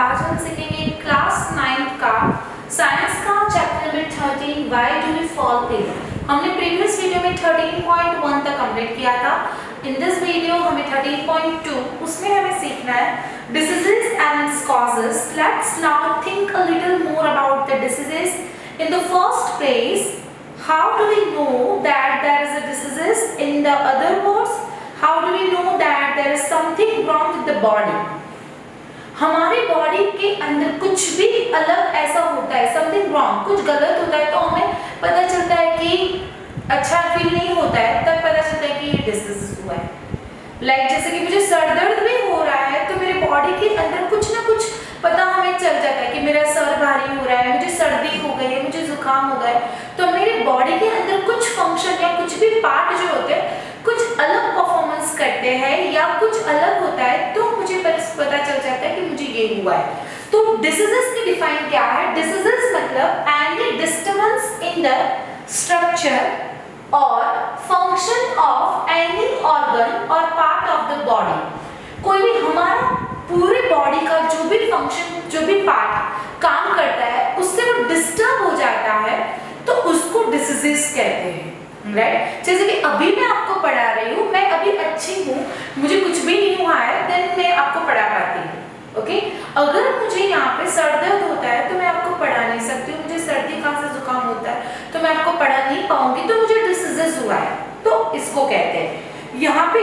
आज हम सीखेंगे क्लास 9 का साइंस का chapter number 13 why do we fall ill. हमने प्रीवियस वीडियो में 13.1 तक कंप्लीट किया था। इन दिस वीडियो हमें 13.2 उसमें हमें सीखना है diseases and it's causes. Let's now think a little more about the diseases. In the first place, how do we know that there is a diseases? In the other words, how do we know that there is something wrong with the body? हमारी body के अंदर कुछ भी अलग ऐसा होता है, something wrong, कुछ गलत होता है तो हमें पता चलता है कि अच्छा फील नहीं होता है, तब पता चलता है कि ये डिसीज हुआ है। लाइक जैसे कि मुझे सर दर्द भी हो रहा है तो मेरे बॉडी के अंदर कुछ ना कुछ पता हमें चल जाता है कि मेरा सर भारी हो रहा है, मुझे सर्दी हो गई है, मुझे जुकाम हो गया है। तो मेरे बॉडी के अंदर कुछ फंक्शन या कुछ भी पार्ट जो होते हैं कुछ अलग परफॉर्मेंस करते हैं या कुछ अलग होता है तो मुझे पता चल जाता है कि मुझे ये हुआ है। तो डिसीजेस की डिफाइन क्या है? डिसीजेस मतलब any disturbance in the structure और फंक्शन ऑफ एनी ऑर्गन और पार्ट ऑफ द बॉडी। कोई भी हमारा पूरे बॉडी का जो भी फंक्शन, जो भी पार्ट काम करता है उससे वो डिस्टर्ब हो जाता है तो उसको डिसीजेस कहते हैं, राइट? जैसे कि अभी मैं आपको पढ़ा रही हूँ, मैं अभी अच्छी हूँ, मुझे कुछ भी नहीं हुआ है, देन मैं आपको पढ़ा पाती हूँ। ओके, अगर मुझे यहाँ पे सर दर्द होता है तो मैं आपको पढ़ा नहीं सकती हूँ, मुझे सर्दी खांसी जुकाम होता है तो मैं आपको पढ़ा नहीं पाऊंगी, तो मुझे डिसीजेस हुआ है, तो इसको कहते हैं। यहाँ पे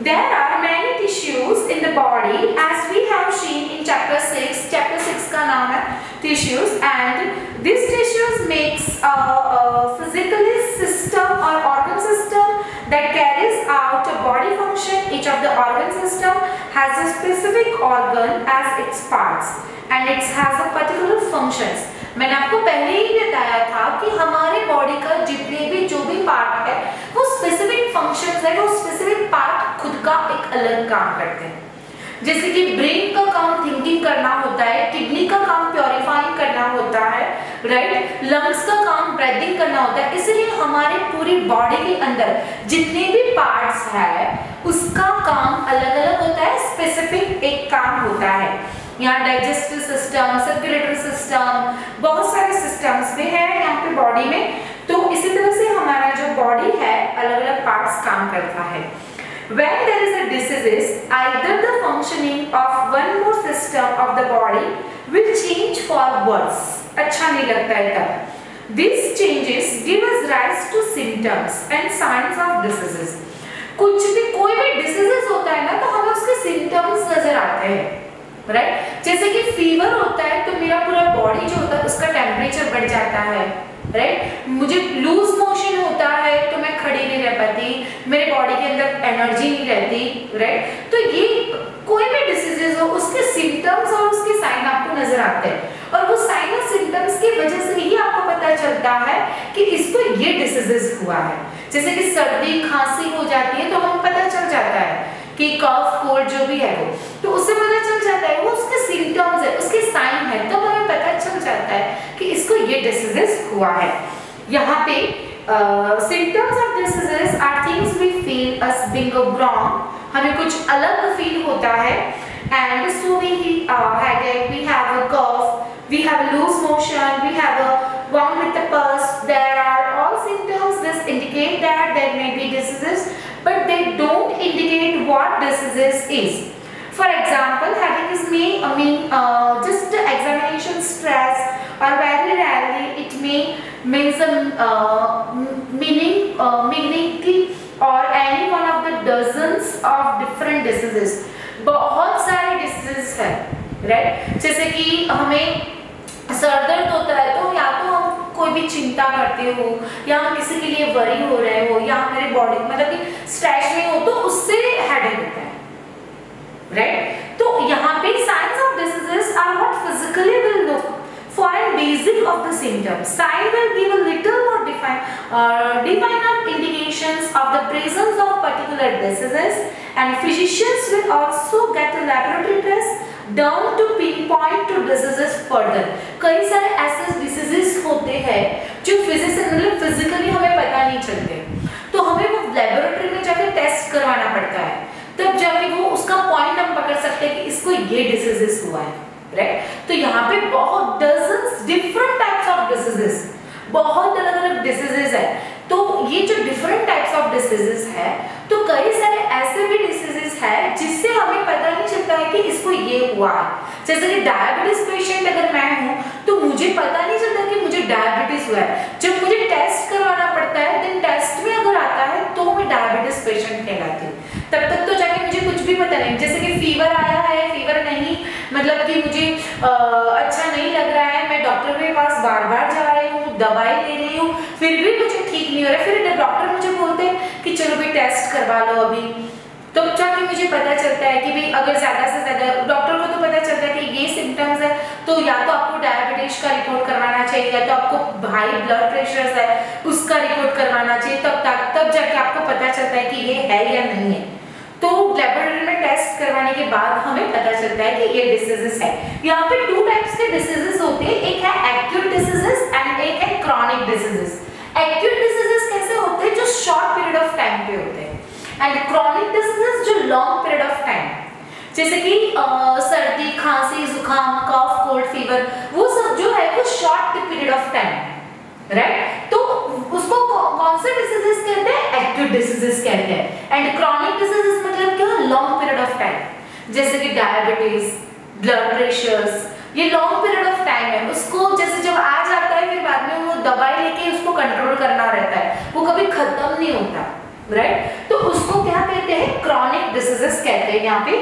there are many tissues in the body as we have seen in chapter 6. chapter 6 का नाम है tissues, and these tissues makes a physical system or organ system that carries out a body function. Each of the organ system has a specific organ as its parts and it has a particular functions. मैंने आपको पहले ही बताया था कि हमारे body का जितने भी जो भी पार्ट है वो स्पेसिफिक फंक्शंस है, वो स्पेसिफिक पार्ट खुद का एक अलग काम करते हैं। जैसे कि ब्रेन का काम थिंकिंग करना होता है, किडनी का काम प्योरीफाइंग करना होता है, राइट? लंग्स का काम ब्रीदिंग करना होता है। इसलिए हमारे पूरी बॉडी के अंदर जितने भी पार्ट्स है उसका काम अलग अलग होता है, स्पेसिफिक एक काम होता है। यहाँ डाइजेस्टिव सिस्टम, सर्कुलेटरी सिस्टम, बहुत सारे सिस्टम्स भी हैं यहाँ पे बॉडी में। तो इसी तरह से हमारा जो बॉडी है अलग अलग पार्ट्स काम करता है। When there is a disease, either the functioning of one more system of the body will change for worse. अच्छा नहीं लगता है तब। These changes give us rise to symptoms and signs of diseases. कुछ भी कोई भी डिसीजेस होता है ना तो हमें उसके सिम्टम्स नजर आते हैं, राइट? जैसे कि फीवर होता है तो मेरा पूरा बॉडी जो होता है उसका टेम्परेचर बढ़ जाता है, राइट? मुझे लूज मोशन होता है तो मैं खड़ी नहीं रह पाती, मेरे बॉडी के अंदर एनर्जी नहीं रहती, राइट? तो ये कोई भी डिसीजेस हो उसके सिम्टम्स और उसके साइन आपको नजर आते हैं और वो साइन और सिम्टम्स की वजह से ही आपको पता चलता है कि इसको ये डिसीजेस हुआ है। जैसे कि सर्दी खांसी हो जाती है तो हमें पता चल जाता है कि कफ कोल्ड जो भी है वो, तो उससे पता चल जाता है वो उसके सिम्टम्स है, उसके साइन है, तो हमें पता चल जाता है कि इसको ये डिसीजेस हुआ है। यहाँ पे symptoms of diseases are things we feel us being wrong, हमें कुछ अलग फील होता है। And so we headache, we have a cough, we have loose motion, we have a one with the pulse. There are all symptoms this indicate that there may be diseases, but they don't indicate what disease is. For example, headache is just examination stress, or very rarely it may means meaning or any one of the dozens of different diseases. बहुत सारे diseases हैं, right? जैसे कि हमें sir दर्द होता है तो या तो हम कोई भी चिंता करते हो या हम किसी के लिए वरी हो रहे हो या मेरे बॉडी मतलब कि स्ट्रेस में हो तो उससे हेडेक होता है, राइट? तो यहाँ पे science of diseases are what physically will look for a basic of the symptoms. Sign will give a little more definite indications of the presence of particular diseases, and physicians will also get a laboratory test done to pinpoint to diseases further. कई सारे ऐसे diseases होते हैं जो physically हमें पता नहीं चलते, तो हमें वो लेबोरेटरी में जाकर टेस्ट करवाना पड़ता है, तब जाके वो उसका पॉइंट हम पकड़ सकते हैं कि इसको ये डिसीजेस हुआ है, राइट। तो यहाँ पे बहुत dozens different types of diseases, बहुत अलग अलग डिसीजेस है। तो ये जो डिफरेंट टाइप्स ऑफ डिसीजेस है, तो कई सारे ऐसे भी डिसीजेस है जिससे हमें पता नहीं चलता है कि इसको ये हुआ है। जैसे कि डायबिटीज पेशेंट अगर मैं हूँ तो मुझे पता नहीं चलता कि मुझे डायबिटीज हुआ है। जब मुझे टेस्ट करवाना पड़ता है, देन टेस्ट में अगर आता है तो मैं डायबिटीज पेशेंट कहलाती हूँ। तब तक तो जाके मुझे कुछ भी पता नहीं। जैसे कि फीवर आया है, फीवर नहीं मतलब कि मुझे अच्छा नहीं लग रहा है, मैं डॉक्टर के पास बार बार जा रही हूँ, दवाई ले रही हूँ, फिर भी मुझे ठीक नहीं हो रहा है। फिर डॉक्टर मुझे बोलते हैं कि चलो भाई टेस्ट करवा लो अभी, तो जाके मुझे पता चलता है कि भाई अगर ज्यादा से ज्यादा, डॉक्टर को तो पता चलता है कि ये सिम्टम्स है, तो या तो आपको डायबिटीज का रिपोर्ट करवाना चाहिए, या तो आपको हाई ब्लड प्रेशर है उसका रिपोर्ट करवाना चाहिए। तब जाके आपको पता चलता है कि ये है या नहीं है। तो लेबोरेटरी में टेस्ट करवाने के बाद हमें पता चलता है कि ये डिसीजेस है। यहाँ पे टू टाइप्स के डिसीजेस होते हैं, एक है एक्यूट डिसीजेस एंड एक है क्रॉनिक डिसीजेस। एक्यूट डिसीजेस कैसे होते हैं? जो शॉर्ट पीरियड ऑफ टाइम पे होते हैं, एंड क्रॉनिक डिसीजेस जो लॉन्ग पीरियड ऑफ टाइम, जैसे कि सर्दी, खांसी, जुकाम, कफ, कोल्ड, फीवर, वो सब जो है वो short period of time, right. तो उसको कौन से डिसीजेस कहते हैं? एक्यूट डिसीजेस कहते हैं। एंड क्रॉनिक डिसीजेस मतलब क्या? लॉन्ग पीरियड ऑफ टाइम, जैसे कि डायबिटीज, ब्लड प्रेशर्स, ये लॉन्ग पीरियड ऑफ टाइम है। उसको जैसे जब आ जाता है फिर बाद में वो दवाई लेके उसको कंट्रोल करना रहता है, वो कभी खत्म नहीं होता, राइट। तो उसको क्या कहते हैं? क्रॉनिक डिसीजेस कहते हैं। यहाँ पे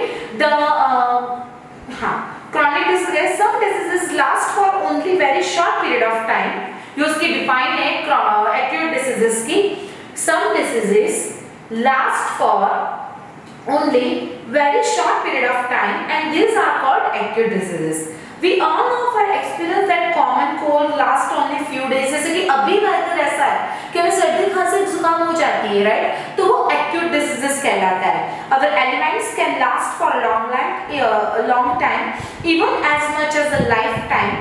chronic diseases, some diseases last for only very short period of time. ये उसकी डिफाइन है एक्यूट डिसीजेस की। Some diseases last for only very short period of time and these are called acute diseases. We all know for experience that common cold last only few days. जैसे कि अभी weather ऐसा है कि हमें सर्दी, खांसी, जुकाम हो जाती है, राइट, तो वो acute diseases कहलाता है। अगर elements can last for a long time, even as much as a lifetime,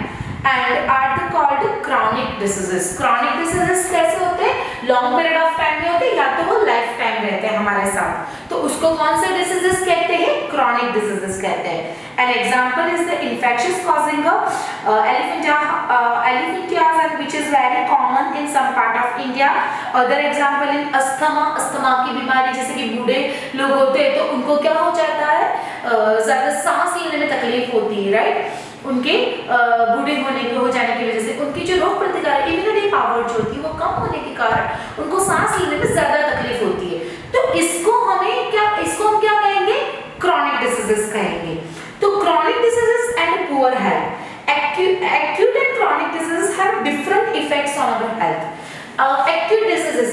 and are called chronic diseases. Chronic diseases कैसे होते हैं? लॉन्ग पीरियड ऑफ टाइम में होते हैं, या तो वो लाइफ टाइम रहते हैं हमारे साथ। तो उसको कौन से डिसीजेस कहते हैं? क्रॉनिक डिसीजेस कहते हैं। An example is the infectious causing of elephantiasis, which is very common in some part of India. Other example in asthma की बीमारी, जैसे कि बूढ़े लोग होते हैं तो उनको क्या हो जाता है? ज्यादा सांस लेने में तकलीफ होती है, राइट। उनके बूढ़े होने के हो जाने की वजह से उनकी जो रोग प्रतिकारक इम्यूनिटी पावर जो होती है वो कम होने के कारण उनको सांस लेने में ज्यादा तकलीफ होती है। तो इसको हम क्या कहेंगे? क्रॉनिक डिसीजेस कहेंगे। तो chronic diseases and poor health, acute and chronic diseases have different effects on our health. Acute diseases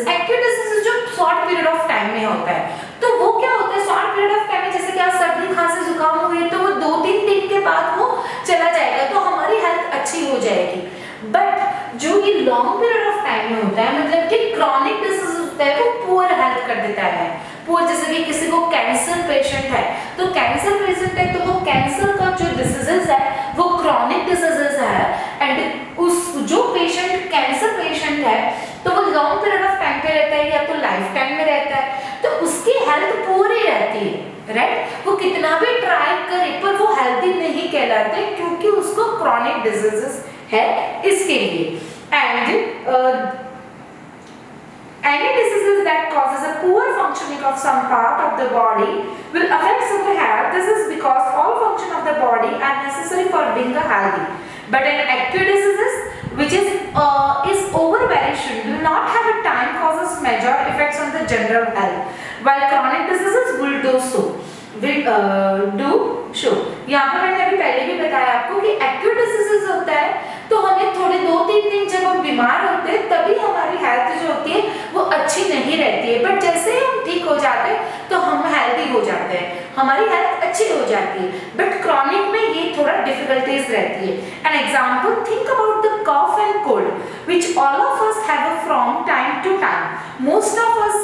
जो शॉर्ट पीरियड ऑफ टाइम में होता है, तो वो क्या होता है? शॉर्ट पीरियड ऑफ टाइम में जैसे कि सर्दी, खांसी, जुकाम हुए तो वो 2-3 दिन के बाद वो चला जाएगा, तो हमारी हेल्थ अच्छी हो जाएगी। बट जो ये लॉन्ग पीरियड ऑफ टाइम में होता है, मतलब कि क्रॉनिक डिजीज होता है, वो पुअर हेल्थ कर देता है। पुअर, जैसे कि किसी को कैंसर पेशेंट है, तो कैंसर पेशेंट है तो वो कैंसर का जो डिसीजेस है वो क्रॉनिक डिसीजेस है। एंड उस जो पेशेंट कैंसर पेशेंट है तो वो लॉन्ग पीरियड ऑफ टाइम पे रहता है या तो लाइफ टाइम में रहता है, तो उसकी हेल्थ पूरी रहती है, राइट। वो कितना भी ट्राई करे पर वो हेल्दी नहीं कहलाते, क्योंकि उसको क्रॉनिक डिजीजेस है इसके लिए। And any diseases that causes a poor functioning of some part of the body will affect our health. This is because all function of the body are necessary for being healthy. But an acute diseases which is over very soon, do not have a time, causes major effects on the general health, while chronic diseases will do so. यहाँ पर मैंने अभी पहले भी बताया आपको कि acute diseases होता है तो हमें थोड़े 2-3 दिन जब हम बीमार होते हैं तभी हमारी हेल्थ जो होती है वो अच्छी नहीं रहती है, बट जैसे ही हम ठीक हो जाते हैं तो हम हेल्दी हो जाते हैं, हमारी हेल्थ अच्छी हो जाती है। बट क्रॉनिक में ये थोड़ा डिफिकल्टीज रहती है। An example, think about the cough and cold which all of us have from time to time. Most of us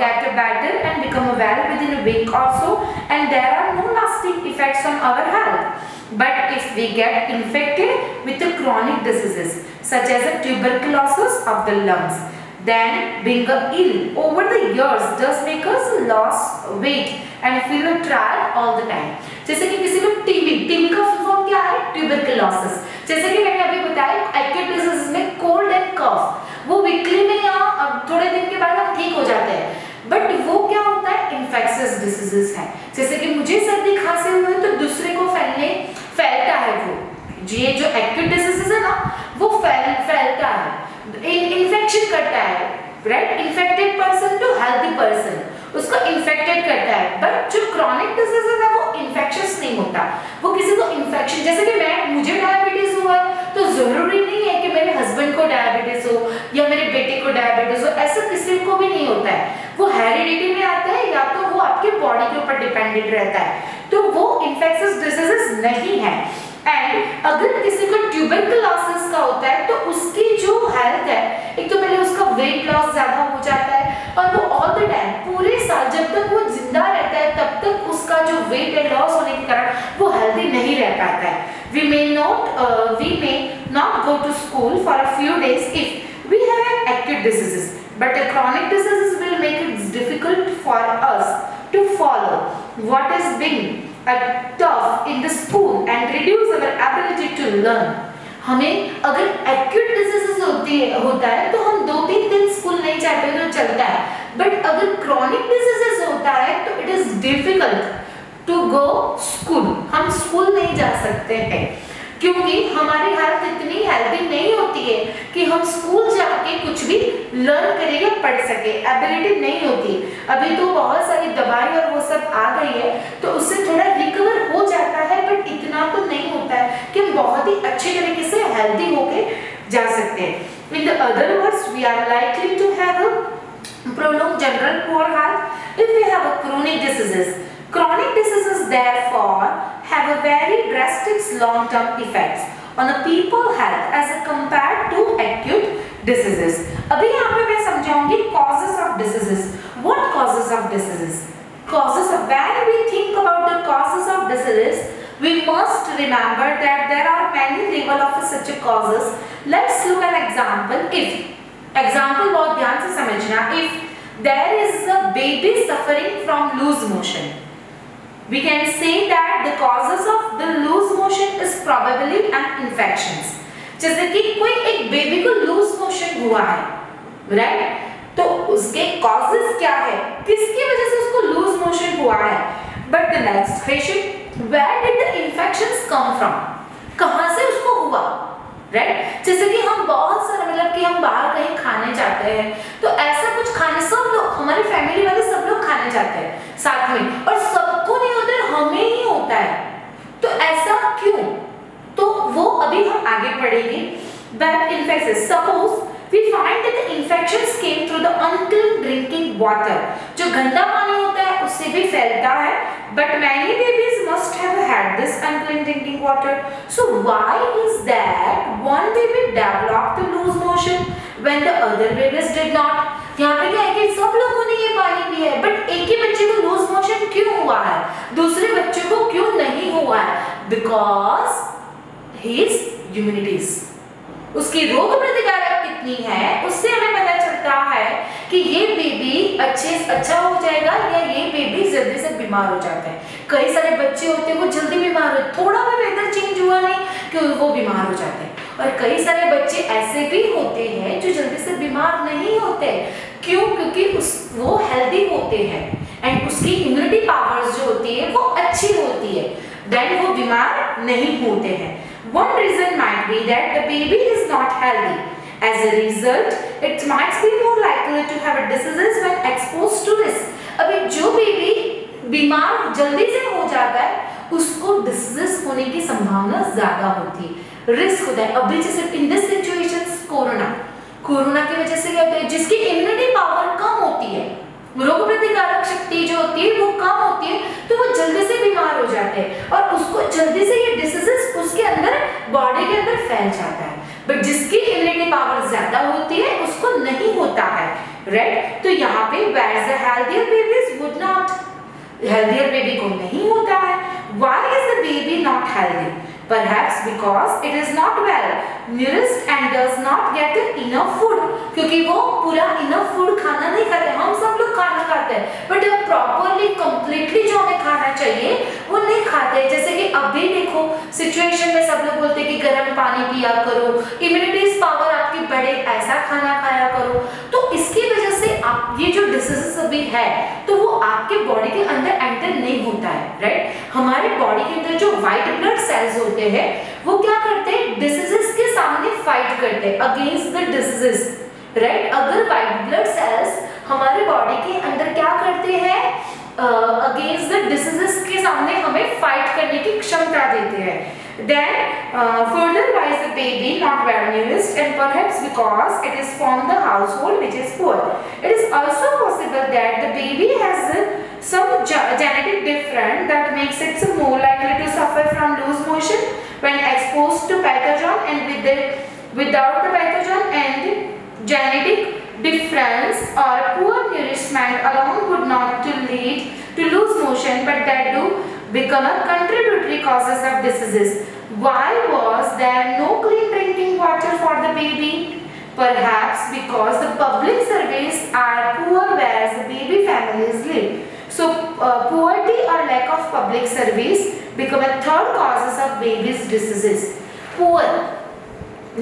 get better and become well within a week or so, and there are no lasting effects on our health. But if we get infected with the chronic diseases such as the tuberculosis of the lungs, then being ill over the years does make us lose weight and feel tired all the time. जैसे कि किसी को TB का full form क्या क्या है? Tuberculosis. जैसे कि मैंने अभी बताया एक्यूट डिजीज में कोल्ड एंड कफ वो वीकली में या थोड़े दिन के बाद हम ठीक हो जाते हैं, बट वो क्या होता है? इन्फेक्शियस डिसीजेस है। जैसे कि मुझे सर्दी खांसी हुई तो दूसरे को फैलता है वो, ये जो एक्यूट डिसीजेस है ना वो फैलता है, इन्फेक्शन करता है, right? Infected person to healthy person उसको इन्फेक्टेड करता है। बट जो क्रॉनिक डिजीजेस है वो इन्फेक्शियस नहीं होता, वो किसी को इन्फेक्शन, जैसे कि मुझे डायबिटीज हुआ तो जरूरी नहीं है कि मेरे हस्बैंड को डायबिटीज हो या मेरे बेटे को डायबिटीज हो, ऐसा किसी को भी नहीं होता है। वो हेरिडिटी में आता है या तो वो आपके बॉडी के ऊपर डिपेंडेंट रहता है, तो वो इन्फेक्शियस डिजीजेस नहीं है। एंड अगर किसी को ट्यूबरकुलोसिस का होता है तो उसकी जो हेल्थ है, एक तो पहले उसका वेट लॉस ज्यादा हो जाता है और वो ऑल द टाइम पूरे साल जब तक वो जिंदा रहता है तब तक उसका जो वेट लॉस होने के कारण वो हेल्दी नहीं रह पाता है। we may not go to school for a few days if we have an acute diseases, but a chronic diseases will make it difficult for us to follow what is being tough in the school and reduce our ability to learn। हमें अगर acute diseases होता है तो हम 2-3 दिन school नहीं जाते तो चलता है, बट अगर क्रॉनिक डिजीजेस होता है तो it is difficult to go school, हम स्कूल नहीं जा सकते हैं क्योंकि हमारी हेल्थ इतनी हेल्दी नहीं होती है कि हम स्कूल जाके कुछ भी लर्न करें या पढ़ सके, एबिलिटी नहीं होती। अभी तो बहुत सारी दवाई और वो सब आ गई है तो उससे थोड़ा रिकवर हो जाता है, बट इतना तो नहीं होता है कि हम बहुत ही अच्छे तरीके से हेल्दी होके जा सकते हैं। In the other words we are likely to have a prolonged general poor health if we have a chronic diseases. Chronic diseases therefore have a very drastic long-term effects on a people health as compared to acute diseases. अभी यहाँ पे मैं समझाऊंगी causes of diseases. What causes of diseases? Causes of, when we think about the causes of diseases, we must remember that there are many level of such a causes. Let's look at example. If example बहुत ध्यान से समझना, if there is a baby suffering from loose motion, we can say that the causes of the loose motion is probably an infections. जैसे कि कोई एक baby को loose motion हुआ है, राइट? तो उसके कॉजेस क्या है, किसकी वजह से उसको लूज मोशन हुआ है? But the next question, where did the infections come from, कहां से उसको हुआ, राइट? जैसे कि हम बहुत सारा मतलब कि हम बाहर कहीं खाने जाते हैं तो ऐसा कुछ खाने, सब लोग हमारे फैमिली वाले सब लोग खाने जाते हैं साथ में और सबको नहीं होता है, हमें ही होता है, तो ऐसा क्यों? तो वो अभी हम आगे पढ़ेंगे। That infections, suppose we find that the infections came through the unclean drinking water, जो गंदा पानी होता है उससे भी फैलता है, but many babies must have had this unclean drinking water. So why is that one baby developed the loose motion when the other babies did not? यहाँ पे क्या है कि सब लोगों ने ये पानी पिया है, बट एक ही बच्चे को लूज मोशन क्यों हुआ है, दूसरे बच्चे को क्यों नहीं हुआ है? Because his immunities, उसकी रोग प्रतिकारक कितनी है उससे हमें पता चलता है कि ये बेबी अच्छा हो जाएगा या ये बेबी जल्दी से बीमार हो जाता है। कई सारे बच्चे होते हैं वो जल्दी बीमार हो, थोड़ा भी वेदर चेंज हुआ नहीं कि वो बीमार हो जाते हैं, और कई सारे बच्चे ऐसे भी होते हैं जो जल्दी से बीमार नहीं होते। क्यों? क्योंकि वो हेल्दी होते हैं एंड उसकी इम्यूनिटी पावर्स जो होती है वो अच्छी होती है, देन वो बीमार नहीं होते हैं। One reason might be that the baby is not healthy. As a result, it might be more likely to have a diseases when exposed to this. अभी जो बेबी बीमार जल्दी से हो जाता है उसको डिसीजेस होने की संभावना ज्यादा होती है, रिस्क होता है। अभी जैसे इन दिस सिचुएशंस कोरोना की वजह से क्या होता है, जिसकी इम्यूनिटी पावर कम होती है, रोग प्रतिकारक शक्ति जो होती है वो कम होती है, तो वो जल्दी से बीमार हो जाते हैं और उसको जल्दी से ये डिसीजेस उसके अंदर बॉडी के अंदर फैल जाता है। बट जिसकी इम्यूनिटी पावर ज्यादा होती है उसको नहीं होता है, राइट? तो यहाँ पे whereas the healthier babies would not, healthier baby को नहीं होता है। Why is the baby not healthy? Perhaps because it is not well nourished and does not get enough food, क्योंकि वो पूरा enough food खाना नहीं खाते। हम सब लोग खाना खाते है, बट प्रॉपरली कंप्लीटली जो हमें खाना चाहिए वो नहीं खाते। जैसे कि अभी देखो सिचुएशन में सब लोग बोलते हैं कि गर्म पानी पिया करो, इम्यूनिटी पावर आपकी बढ़े, ऐसा खाना खाया करो। तो इसकी वजह से आप ये जो डिसीजेस अभी है तो वो आपके बॉडी के अंदर एंटर नहीं होता है, राइट। हमारे बॉडी के अंदर जो व्हाइट ब्लड सेल्स होते हैं वो क्या करते हैं, डिसीजेस के सामने फाइट करते हैं अगेंस्ट द डिसीजेस, राइट। अगर व्हाइट ब्लड सेल्स हमारे बॉडी के अंदर क्या करते हैं, अगेंस्ट द डिसीजेस के सामने हमें फाइट करने की क्षमता देते हैं। Then further wise the baby not well nourished, and perhaps because it is from the household which is poor. It is also possible that the baby has some genetic difference that makes it more likely to suffer from loose motion when exposed to pathogen, and without the pathogen and genetic difference or poor nourishment alone would not to lead to loose motion, but that do become a contributory causes of diseases. Why was there no clean drinking water for the baby? Perhaps because the public services are poor where the baby families live. So poverty or lack of public service become a third causes of babies diseases. Poor,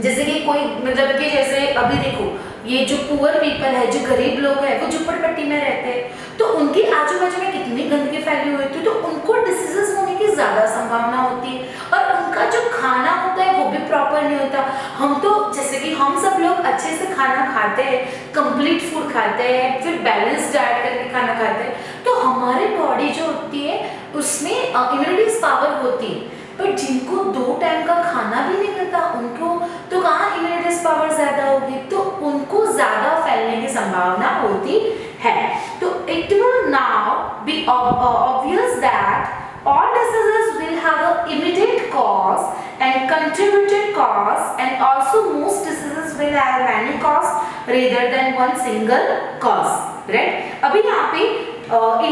जैसे कि कोई मतलब कि जैसे अभी देखो ये जो पुअर पीपल है, जो गरीब लोग हैं, वो झुप्पड़पट्टी में रहते हैं, तो उनके आजू बाजू में कितनी गंदगी फैली हुई होती है, तो उनको डिसीजेस होने की ज्यादा संभावना होती है। और उनका जो खाना होता है वो भी प्रॉपर नहीं होता। हम तो जैसे कि हम सब लोग अच्छे से खाना खाते हैं, कंप्लीट फूड खाते हैं, फिर बैलेंस डाइट करके खाना खाते हैं, तो हमारी बॉडी जो होती है उसमें इम्यूनिटी पावर होती है। पर जिनको 2 टाइम का खाना भी नहीं मिलता उनको तो कहाँ इम्यूनिटी पावर ज्यादा होगी, तो उनको ज्यादा फैलने की संभावना होती है। तो it will now be obvious that all diseases will have an immediate cause and contributed cause, and also most diseases will have many cause rather than one single cause, right? अभी यहाँ पे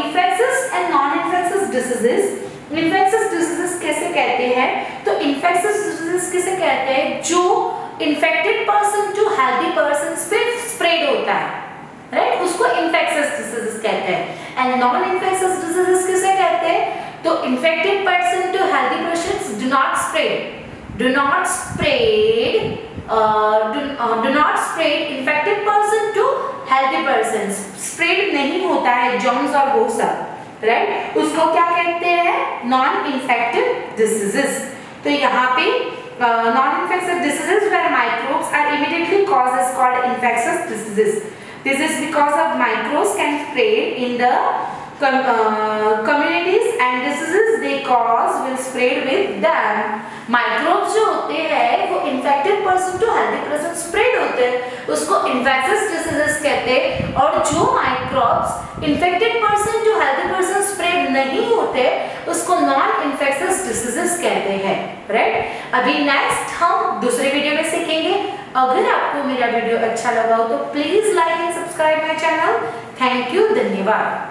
infectious and non-infectious diseases, infectious diseases कैसे कहते हैं, तो infectious diseases किसे कहते हैं, जो इन्फेक्टेड पर्सन जो हेल्दी पर्सन पे स्प्रेड होता है, राइट, उसको इन्फेक्शियस डिजीजेस कहते हैं। एंड नॉन इन्फेक्शियस डिजीजेस किसे कहते हैं, तो infected person to healthy persons do not spread infected person to healthy persons, spread नहीं होता है जर्म्स और वो सब, राइट, उसको क्या कहते हैं, नॉन इन्फेक्टिव डिसीजेस। तो यहाँ पे non infective diseases where microbes are immediately cause is called infectious diseases. This is because of microbes can spread in the communities and diseases they cause will spread with them. Microbes जो होते हैं वो infected person to healthy person spread होते हैं, उसको infectious diseases कहते हैं। और जो microbes infected person to healthy person spread नहीं होते उसको non infectious diseases कहते हैं, right? अभी next हम दूसरे वीडियो में सीखेंगे। अगर आपको मेरा वीडियो अच्छा लगा हो तो please like and subscribe my channel. Thank you, धन्यवाद।